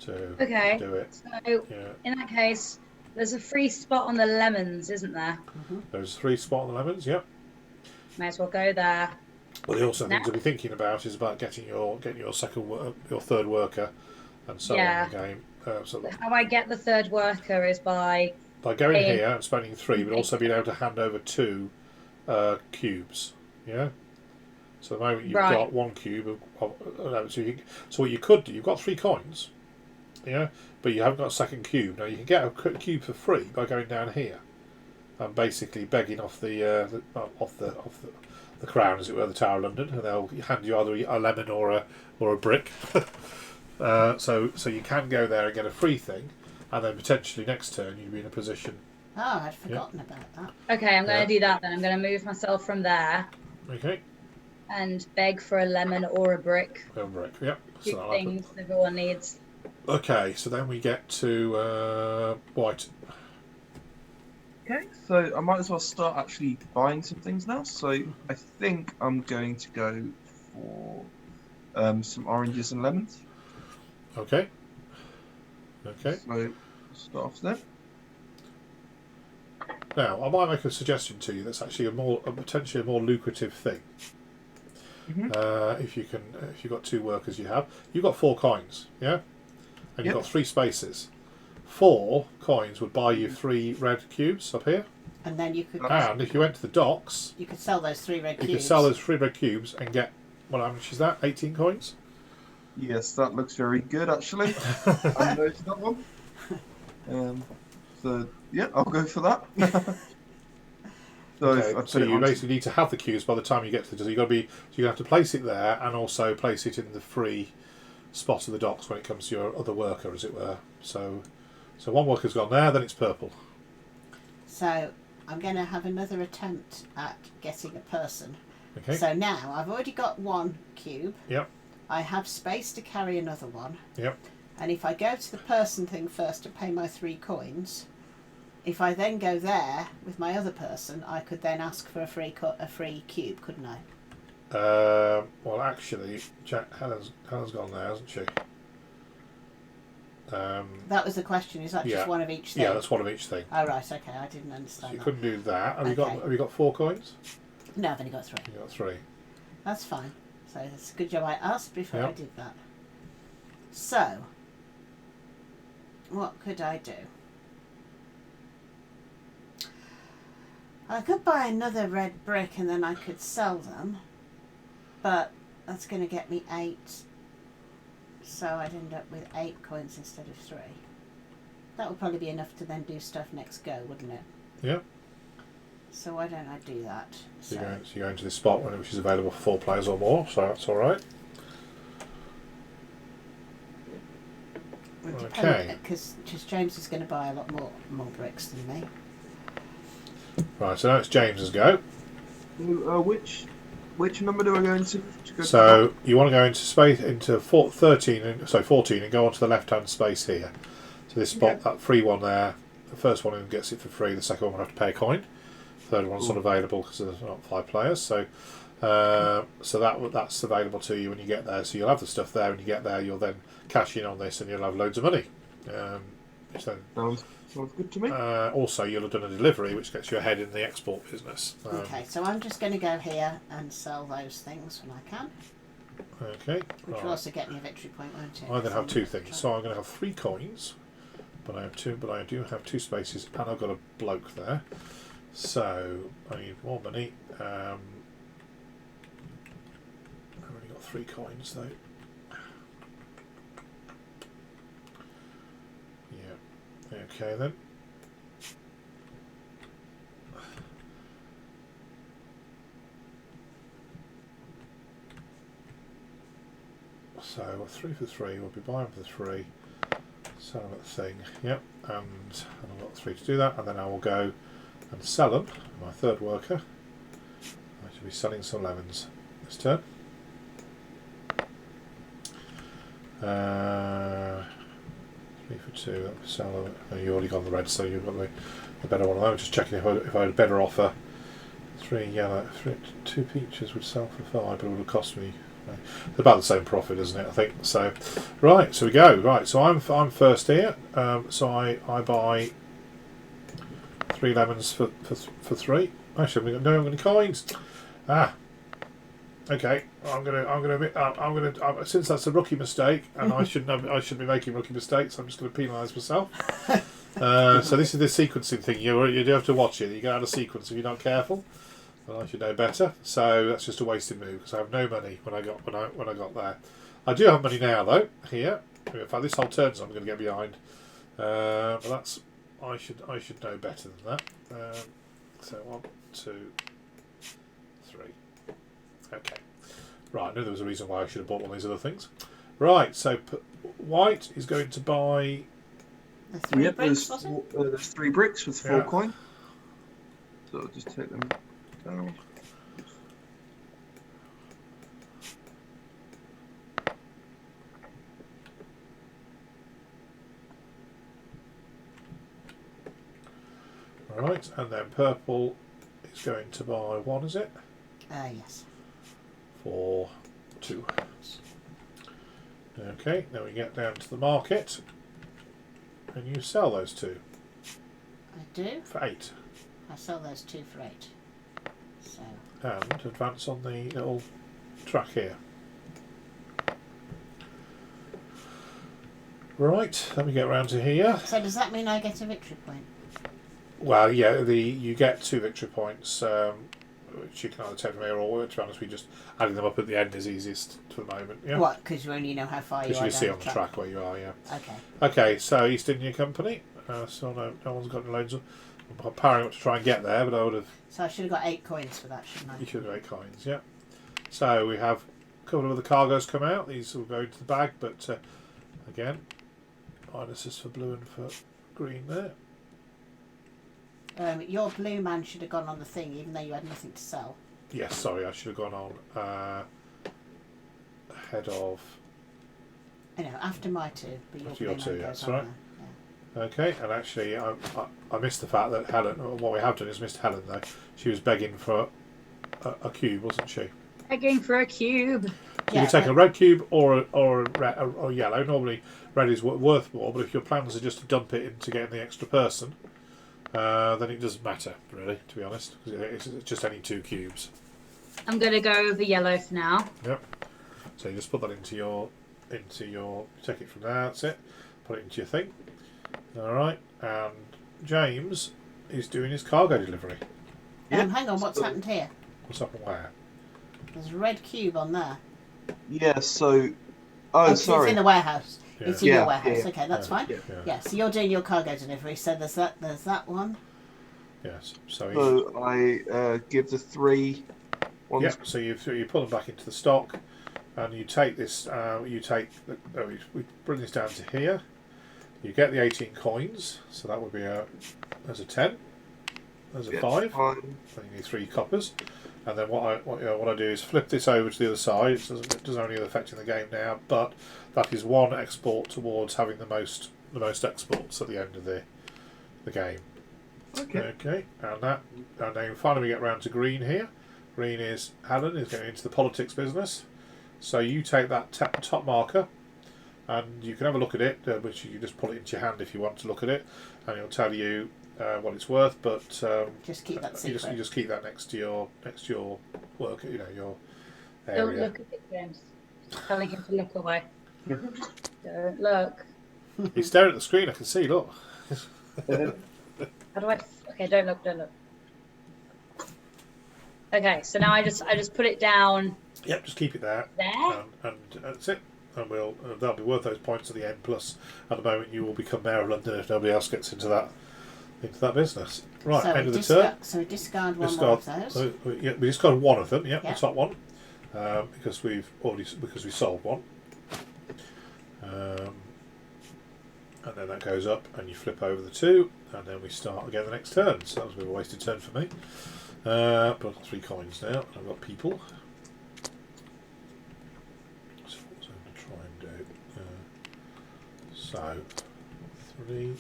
to do it. So in that case, there's a free spot on the lemons, isn't there? Mm-hmm. There's a free spot on the lemons. Yep. May as well go there. Well, the also thing to be thinking about is about getting your third worker and so on in the game. How I get the third worker is by going here and spending 3, but also being able to hand over 2 cubes. Yeah. So the moment you've got 1 cube so what you could do, you've got 3 coins. Yeah, but you haven't got a second cube. Now you can get a cube for free by going down here and basically begging off the crown, as it were, the Tower of London, and they'll hand you either a lemon or a brick. So you can go there and get a free thing, and then potentially next turn you'd be in a position. Oh, I'd forgotten about that. Okay, I'm going to do that then. I'm going to move myself from there Okay. and beg for a lemon or a brick. A brick. Yep. Two So things everyone needs. okay, so then we get to white. Okay, so I might as well start actually buying some things now. So I think I'm going to go for some oranges and lemons. Okay. Okay. So start off there. Now I might make a suggestion to you. That's actually potentially a more lucrative thing. If you've got 2 workers, you've got 4 coins, yeah, and you've got 3 spaces. 4 coins would buy you 3 red cubes up here, And then you could and if you went to the docks, you could sell those 3 red cubes. you could sell those 3 red cubes and get how much is that? 18 coins. Yes, that looks very good actually. I noticed that one. So yeah, I'll go for that. So you basically need to have the cubes by the time you get to the. So you have to place it there and also place it in the free spot of the docks when it comes to your other worker, as it were. So one worker's gone there, then it's purple. So I'm going to have another attempt at getting a person. Okay. So now I've already got 1 cube. Yep. I have space to carry another one. Yep. And if I go to the person thing first to pay my 3 coins, if I then go there with my other person, I could then ask for a free cube, couldn't I? Well, actually, Helen's gone there, hasn't she? That was the question. Is that just one of each thing? Yeah, that's one of each thing. Oh right, okay. I didn't understand. So you that. couldn't do that. Have Okay. you got 4 coins? No, I've only got 3. You got 3. That's fine. So it's a good job I asked before I Yep. did that. So, what could I do? I could buy another red brick and then I could sell them, but that's going to get me 8. So I'd end up with 8 coins instead of 3. That would probably be enough to then do stuff next go, wouldn't it? Yeah. So why don't I do that? So you're going to this spot which is available for 4 players or more, so that's all right. Okay. Because James is going to buy a lot more bricks than me. Right, so now it's James's go. Which number do I go into? So you want to go into 14 and go onto the left-hand space here. So this spot, that free one there, the first one gets it for free. The second one will have to pay a coin. The third one's not available because there's not 5 players. So that's available to you when you get there. So you'll have the stuff there when you get there. You'll then cash in on this and you'll have loads of money. Which then sounds good to me. also you'll have done a delivery which gets you ahead in the export business. Okay, so I'm just going to go here and sell those things when I can. Okay. Which will also get me a victory point, won't it? I then have 2 things. So I'm going to have 3 coins, but I do have 2 spaces, and I've got a bloke there. So I need more money. I've only got 3 coins though. Yeah. Okay then. So 3 for 3. We'll be buying for 3. Sell them at the thing. Yep. And I've got 3 to do that, and then I will go and sell them. My 3rd worker. I should be selling some lemons this turn. 3 for 2. That will sell them. Oh, you already got the red, so you've got the better one. I was just checking if I had a better offer. 3 yellow, 2 peaches would sell for 5, but it would have cost me. It's about the same profit, isn't it? I think so. Right, so we go. Right, so I'm first here. So I buy 3 lemons for 3. Actually, we don't have any coins. Okay. Since that's a rookie mistake, and I shouldn't be making rookie mistakes. I'm just going to penalise myself. So this is the sequencing thing. You do have to watch it. You get out of sequence if you're not careful. Well, I should know better. So that's just a wasted move because I have no money when I got there. I do have money now though. Here, In fact, this whole turn I'm going to get behind. But that's I should know better than that. So 1, 2, 3. Okay. Right, I knew there was a reason why I should have bought one of these other things. Right, so white is going to buy. The 3 Yep, bricks, there's, was it? there's 3 bricks with 4 Yeah. coin. So I'll just take them down. Right, and then purple is going to buy 1, is it? Yes. For 2. Okay, then we get down to the market, and you sell those 2 I do. for 8, I sell those 2 for 8. So and advance on the little track here. Right, let me get round to here. so does that mean I get a victory point? Well, yeah, you get 2 victory points, which you can either take from here or, to be honest, we just adding them up at the end is easiest for the moment. Yeah, What? Because you only know how far you because are you can see down on the track where you are. Yeah. Okay. Okay, so East India Company. So no one's got any loads of. I'm powering up to try and get there, but I would have. So I should have got 8 coins for that, shouldn't I? You should have 8 coins. Yeah. So we have a couple of other cargoes come out. These will go into the bag, but again, minuses for blue and for green there. Your blue man should have gone on the thing, even though you had nothing to sell. Yes, sorry, I should have gone on ahead of. I know, after my 2, but your After blue your man 2, goes that's on right. there. Okay, and actually, I missed the fact that Helen. What we have done is missed Helen though. She was begging for a cube, wasn't she? Begging for a cube. So Yeah, you can take but- a red cube or a yellow. Normally, red is worth more, but if your plans are just to dump it into getting the extra person, then it doesn't matter really, to be honest, because it's just any 2 cubes. I'm going to go over yellow for now. Yep. So you just put that into your take it from there. That's it. Put it into your thing. All right. And James is doing his cargo delivery. Hang on, what's happened here? What's up and where? There's a red cube on there. Yeah, so. Oh, Oh, sorry. It's in the warehouse. Yeah. It's in Yeah, your warehouse. yeah, Okay, that's fine. Yeah. Yeah. Yeah, so you're doing your cargo delivery. So there's that one. Yes. So he, So I give the 3 ones. yeah. So you pull them back into the stock, and you take this. We bring this down to here. You get the 18 coins. So that would be there's a 10. There's a Yeah, 5. fine. Then you need 3 coppers. And then what I do is flip this over to the other side. It doesn't have any other effect in the game now, but that is 1 export towards having the most exports at the end of the game. Okay. And then finally we get round to green here. Green is Helen is going into the politics business. So you take that top marker, and you can have a look at it, which you can just pull it into your hand if you want to look at it, and it'll tell you what it's worth. But Just keep that you secret. just keep that next to your work, your Don't area. look at it, James. Telling him to look away. Don't look. He's staring at the screen. I can see. Look. How do I? Okay, don't look. Don't look. Okay, so now I just put it down Yep, just keep it there. there. And that's it. And that'll be worth those points at the end. Plus, at the moment, you will become mayor of London if nobody else gets into that business. Right, so end of the discard, turn. So we discard one more of those. We discard one of them. Yep, Yeah. the top one, because we sold one. And then that goes up, and you flip over the 2, and then we start again the next turn. So that was a bit of a wasted turn for me. But I've got 3 coins now, and I've got people. So what was I going to try and do? So 3.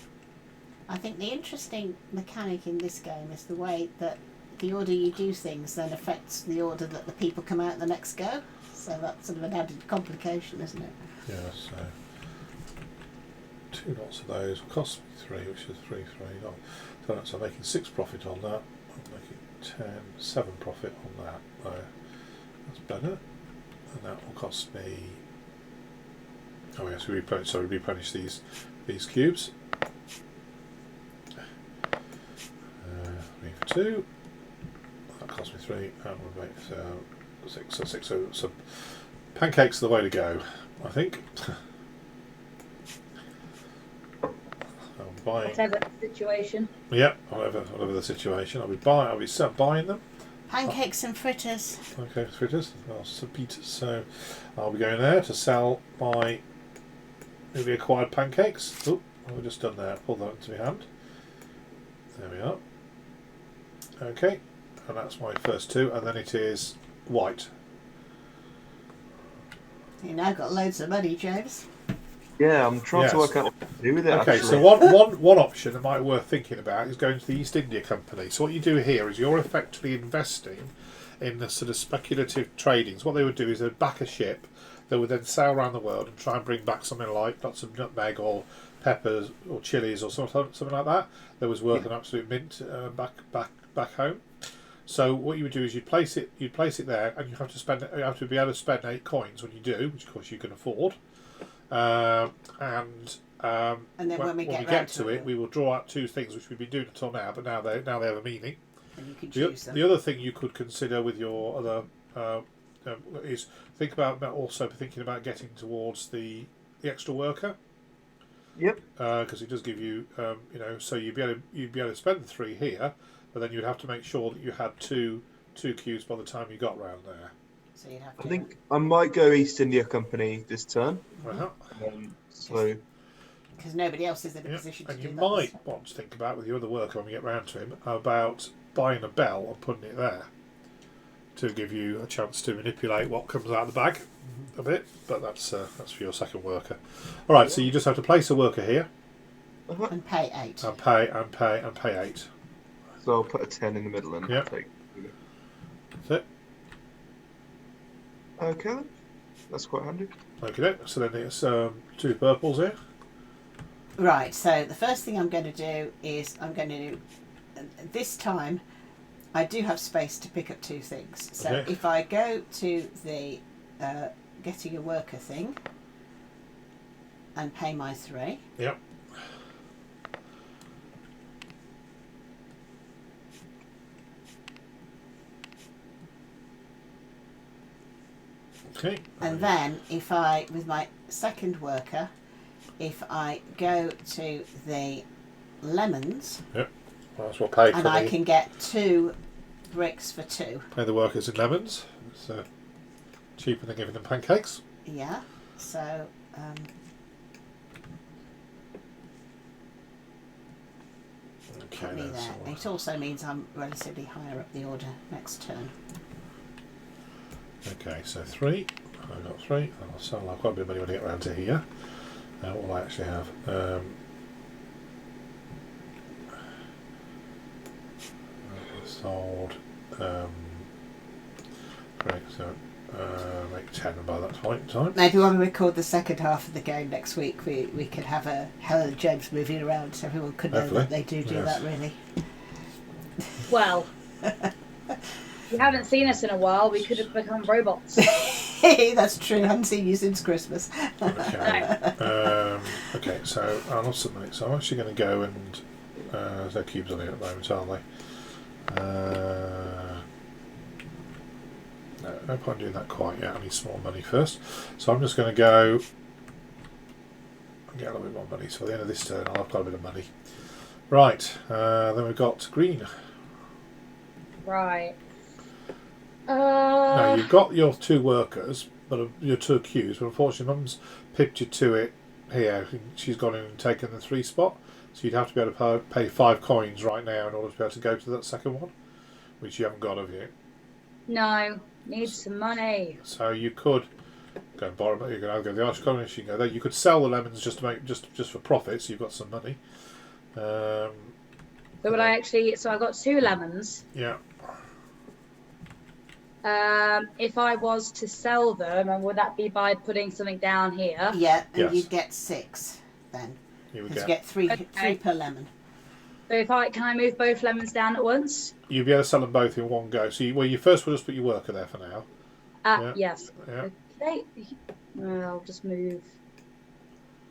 I think the interesting mechanic in this game is the way that the order you do things then affects the order that the people come out the next go. So that's sort of an added complication, isn't it? Yeah, so 2 lots of those will cost me 3, which is 3. So I'm making 6 profit on that. I'm making 7 profit on that. That's better. And that will cost me. Oh yes, we replenish these cubes. 3 for 2. That cost me 3, and we'll make 6. So pancakes are the way to go, I think. buying. Whatever the situation. Yeah, whatever the situation. I'll be buying them. Pancakes and fritters. Okay, fritters. So I'll be going there to sell my newly acquired pancakes. Oh, what have we just done there? Pull that into my hand. There we are. Okay, and that's my first two, and then it is white. You now got loads of money, James. Yeah, I'm trying to Yes. work out what to do with it. Okay, actually. so one option that might be worth thinking about is going to the East India Company. So what you do here is you're effectively investing in the sort of speculative trading. So what they would do is they'd back a ship that would then sail around the world and try and bring back something like lots of nutmeg or peppers or chilies or something like that. That was worth an absolute mint back home. So what you would do is you'd place it there, and you have to be able to spend 8 coins when you do, which of course you can afford. And then when we get get to to it, we will draw out 2 things which we've been doing until now, but now they have a meaning. And you can choose them. The other thing you could consider with your other is think about thinking about getting towards the extra worker. Yep. Because it does give you, so you'd be able to spend the 3 here, but then you'd have to make sure that you had two cubes by the time you got round there. So you'd have I to. think I might go East India Company this turn. Uh-huh. So Because nobody else is in a Yeah, position to and do you that. might want to think about with your other worker when we get round to him about buying a bell and putting it there to give you a chance to manipulate what comes out of the bag a bit. But that's for your second worker. All right, so you just have to place a worker here And pay 8. and pay 8. So I'll put a 10 in the middle and Yep. take. That's it. Okay, then. That's quite handy. Okay, so then it's 2 purples here. Right, so the first thing I'm going to do is this time I do have space to pick up 2 things. So Okay. if I go to the getting a worker thing and pay my 3. Yep. Okay. And then if I, with my second worker, if I go to the lemons That's what pay and I can get 2 bricks for 2. pay the workers in lemons. It's cheaper than giving them pancakes. Yeah, so Okay, put me then, there. so- It also means I'm relatively higher up the order next turn. Okay, so 3. I've got 3. I'll sell quite a bit of money when I get round to here. What will I actually have? Sold. Great, so make 10 by that time. Maybe when we record the second half of the game next week, we could have a Helen and James moving around so everyone could know Hopefully. that they do Yes. that, really. Well, if you haven't seen us in a while, we could have become robots. That's true. I haven't seen you since Christmas. Okay. Okay, so I'll not submit. So I'm actually going to go and there's no cubes on it at the moment, are they? No point doing that quite yet. I need some more money first. So I'm just going to go and get a little bit more money. So at the end of this turn, I'll have quite a bit of money. Right. Then we've got green. Right. Now you've got your 2 workers, but your 2 queues. But unfortunately, Mum's pipped you to it here. She's gone in and taken the 3 spot. So you'd have to be able to pay 5 coins right now in order to be able to go to that second one, which you haven't got of you. No, need some money. So you could go and borrow. You can either go to the Irish Colony. You can go there. You could sell the lemons just to make just for profit. So you've got some money. So would I actually? So I got 2 lemons. Yeah. If I was to sell them, and would that be by putting something down here? Yeah, and Yes. you'd get 6 then. You would Because you get. get 3 Okay. per lemon. So can I move both lemons down at once? You'd be able to sell them both in one go. So you first will just put your worker there for now. Yeah. Yes. Yeah. Okay. I'll just move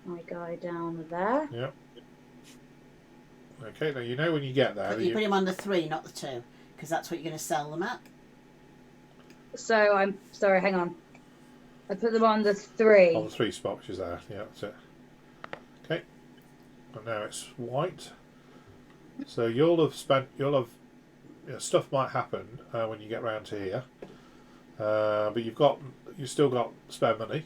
my guy down there. Yeah. Okay. Now you know when you get there. But you put him on the 3, not the 2, because that's what you're going to sell them at. So I'm sorry. Hang on. I put them on the 3. On the 3 spot, which is there. Yeah, that's it. Okay. and now it's white. So you'll have stuff might happen when you get round to here, but you've still got spare money.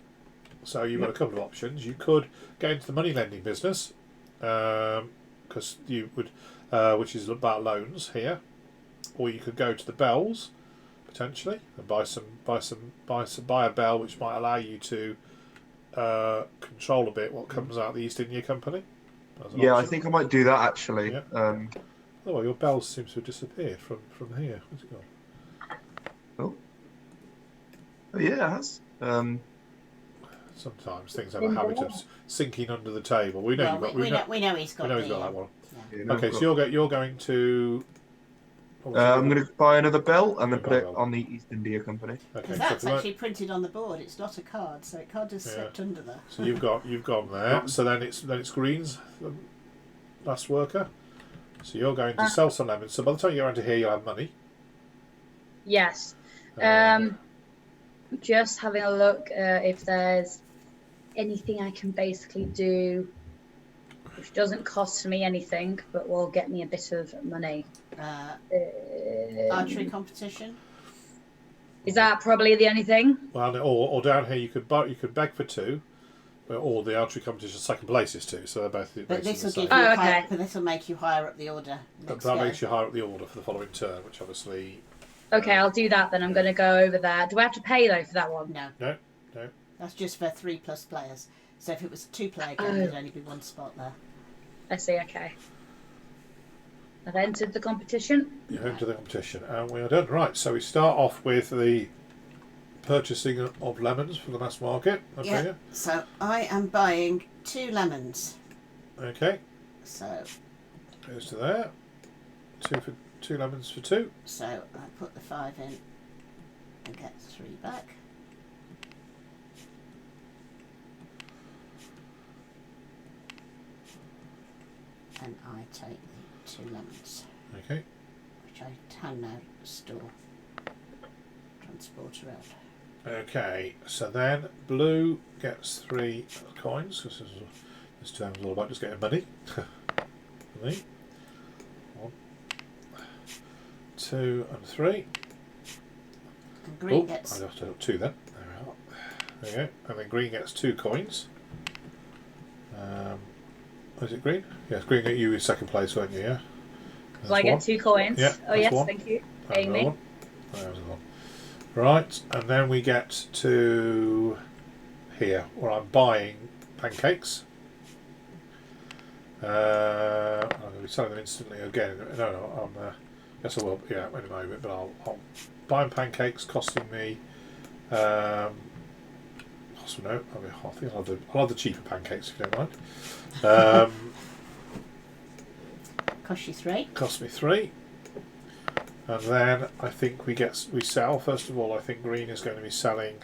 So you've got a couple of options. You could get into the money lending business, because you would, which is about loans here, or you could go to the bells potentially and buy a bell which might allow you to control a bit what comes out of the East India Company. Yeah, I think I might do that actually. Yeah. Oh, well, your bell seems to have disappeared from here. Where's it gone? Oh yeah, it has. Sometimes things have a habit of sinking under the table. We know Well, you've got. we know he's got. He's got that one. Yeah. Yeah, no, Okay, so you're going to. I'm going to buy another bell and then Buy put a it bell. on the East India Company. Okay, Because so that's if you won't- actually printed on the board. It's not a card, so it can't have slipped under there. So you've gone there. So then it's Green's last worker. So you're going to sell some lemons. So by the time you're around to here, you'll have money. Yes. Uh, Just having a look if there's anything I can basically do which doesn't cost me anything but will get me a bit of money. Archery competition. Is that probably the only thing? Well, or down here you could beg for 2, or the archery competition second place is 2. So they're both. But this will the give same. you. Oh, okay. But this will make you higher up the order. That makes you higher up the order for the following turn, which obviously. Okay, I'll do that then. I'm going to go over there. Do I have to pay though for that one? No. No. That's just for 3+ players. So if it was a 2-player game, Oh. there'd only be 1 spot there. I see, okay. I've entered the competition. You're into the competition, and we are done. Right, so we start off with the purchasing of lemons for the mass market. Okay. Yeah. So I am buying 2 lemons. Okay. So Goes to there. 2 lemons for 2. So I put the 5 in and get 3 back. And I take the 2 lemons, Okay. which I can now store, transport around. Okay. So then blue gets 3 coins because this term is all about just getting money. For me. 1, 2, and 3. And green gets. I have to have 2 then. There we are. There you go. And then green gets 2 coins. Is it green? Yes, green got you in second place, weren't you? Yeah. So I get 2 coins. Yeah, Oh that's yes, 1. thank you. There's Paying another me. 1. There's 1. Right, and then we get to here where I'm buying pancakes. I'm going to be selling them instantly again. No, yes I will. Yeah, in a moment. But I'll buying pancakes costing me. No, I think I'll have the cheaper pancakes if you don't mind. Cost you 3. Cost me 3. And then I think we sell. First of all, I think green is going to be selling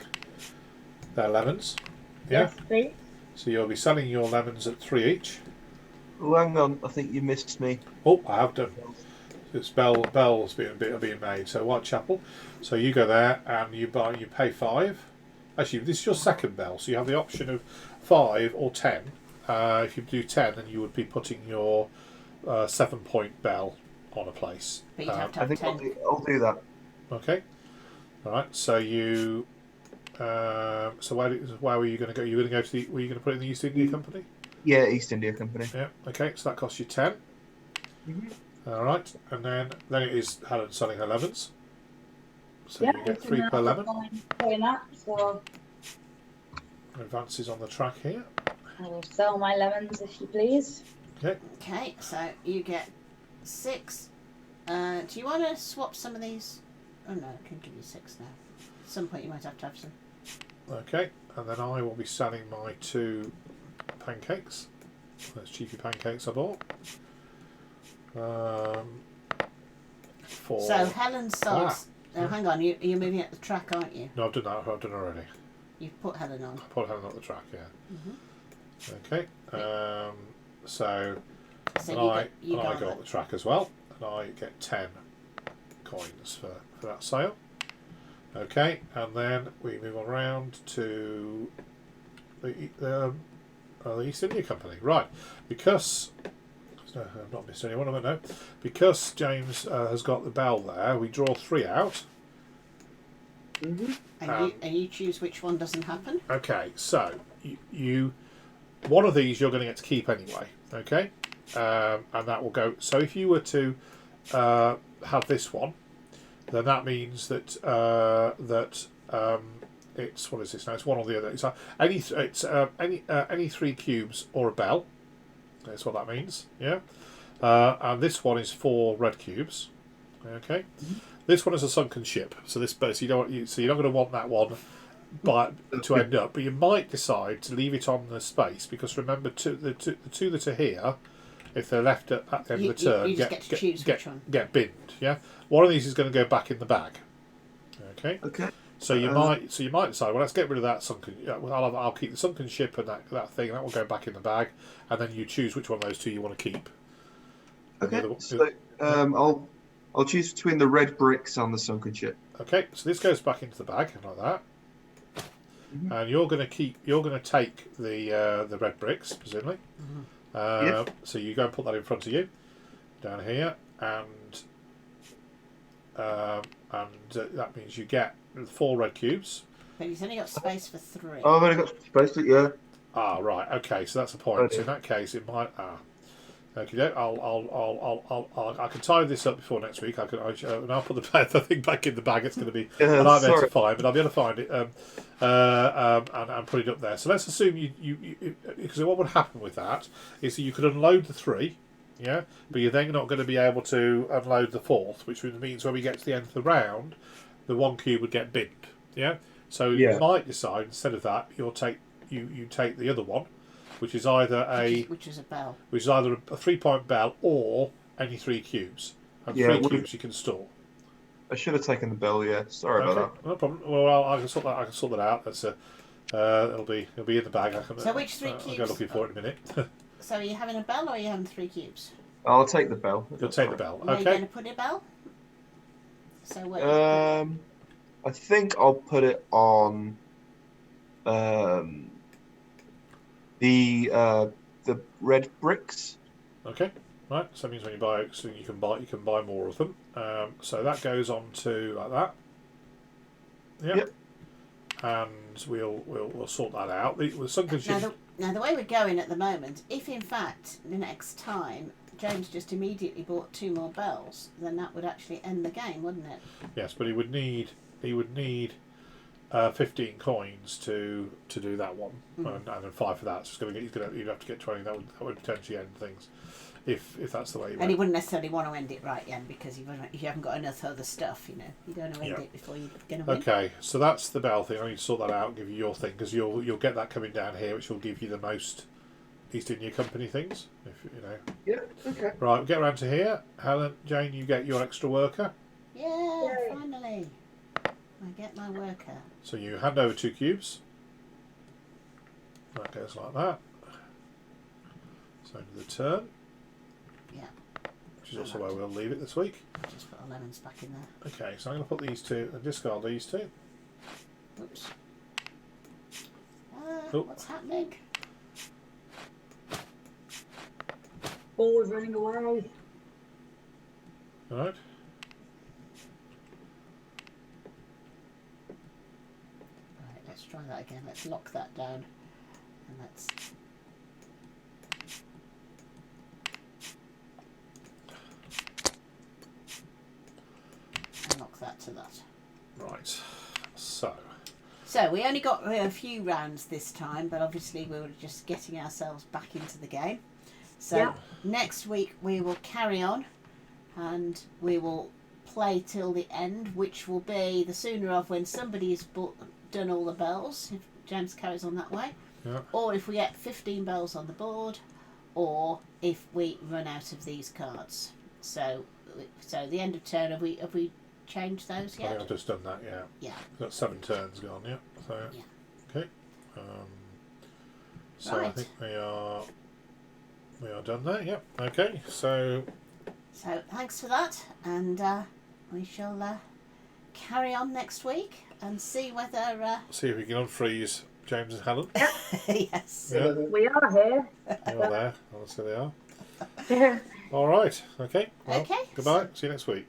their lemons. Yeah. Yes, please. So you'll be selling your lemons at 3 each. Oh, hang on, I think you missed me. Oh, I have done. It's bells being made. So Whitechapel. So you go there and you pay 5. Actually, this is your second bell, so you have the option of 5 or 10. If you do 10, then you would be putting your 7-point bell on a place. But you'd have to I have think 10. I'll do that. Okay. All right. So you. So where were you going to go? You were going to go to the. Were you going to put it in the East India Company? Yeah, East India Company. Yeah. Okay. So that costs you 10. All right. And then it is Helen selling her lemons. So you get 3 per lemon. Doing that, so Advances on the track here. I will sell my lemons if you please. Okay. Okay, so you get 6. Do you want to swap some of these? Oh no, I can give you 6 now. At some point you might have to have some. Okay. And then I will be selling my 2 pancakes. Those cheapy pancakes I bought. So Helen sold. Oh, hang on, you're moving up the track, aren't you? No, I've done that. I've done already. You've put Helen on. I put Helen on the track. Yeah. Mm-hmm. Okay. So So I you go go on the track as well, and I get 10 coins for that sale. Okay, and then we move on round to the the East India Company. Right. Because... No, I've not missed anyone, I don't know. Because James has got the bell there, we draw 3 out. And you choose which one doesn't happen. Okay, so you one of these you're going to get to keep anyway. Okay, and that will go. So if you were to have this one, then that means that it's what is this now? It's one or the other. It's any 3 cubes or a bell. That's what that means. Yeah, and this one is 4 red cubes. Okay. This one is a sunken ship, so you're not going to want that one to end up, but you might decide to leave it on the space because remember, the two that are here, if they're left at the end of the turn, you just get to choose which one. Get binned. Yeah, one of these is going to go back in the bag. Okay. Okay. So you might decide. Well, let's get rid of that sunken. I'll keep the sunken ship and that thing. That will go back in the bag, and then you choose which one of those 2 you want to keep. Okay. So I'll choose between the red bricks and the sunken ship. Okay, so this goes back into the bag like that, and you're going to take the red bricks, presumably. Yep. So you go and put that in front of you, down here, and that means you get 4 red cubes. But he's only got space for 3. Oh, I've only got space, yeah. Ah, right. Okay, so that's a point. Okay. So in that case, it might. Okay, I can tie this up before next week. And I'll put the thing back in the bag. It's going to be a nightmare to find, but I'll be able to find it and put it up there. So let's assume you because what would happen with that is that you could unload the 3, yeah, but you're then not going to be able to unload the 4th, which means when we get to the end of the round, the 1 cube would get binned, yeah. So you might decide instead of that, you take the other one. Which is either which is a bell. Which is either a 3-point bell or any 3 cubes. And 3 cubes you can store. I should have taken the bell. Yeah, sorry about that. No problem. Well, I can sort that. I can sort that out. That's it'll be in the bag. So which 3 cubes? I'll go looking for it in a minute. So are you having a bell or are you having 3 cubes? I'll take the bell. You'll take the bell. Are you going to put a bell? So where? I think I'll put it on. The red bricks. Okay, right. So that means when you buy, so you can buy more of them. So that goes on to like that. Yep. And we'll sort that out. The sunken ship. Now the way we're going at the moment, if in fact the next time James just immediately bought 2 more bells, then that would actually end the game, wouldn't it? Yes, but he would need 15 coins to do that one, and then 5 for that. So you'd have to get 20. That would potentially end things, if that's the way you. And he wouldn't necessarily want to end it right then because you haven't got enough other stuff. You don't want to end it before you're going to win. Okay, so that's the bell thing. I need to sort that out and give you your thing because you'll get that coming down here, which will give you the most East India Company things. If you know. Yeah. Okay. Right, we'll get around to here. Helen, Jane, you get your extra worker. Yeah, finally. I get my worker. So you hand over 2 cubes. That goes like that. So end of the turn. Yeah. Which is also where we'll leave it this week. Just put 11s back in there. Okay, so I'm going to put these 2 and discard these 2. Oops. Oop. What's happening? Ball is running away. Alright. Let's try that again. Let's lock that down. And let's... lock that to that. Right. So we only got a few rounds this time, but obviously we were just getting ourselves back into the game. So next week we will carry on and we will play till the end, which will be the sooner of when somebody's done all the bells, if James carries on that way, or if we get 15 bells on the board, or if we run out of these cards. So the end of turn, have we changed those yet? I think I've just done that. Yeah. Got 7 turns gone. Yeah. So okay. So right. I think we are done there. Yeah. Okay. So thanks for that, and we shall carry on next week and see whether see if we can unfreeze James and Helen. Yes. Yeah, We are here. they are there. I'll say they are. All right. Okay. Well, Okay. goodbye. See you next week.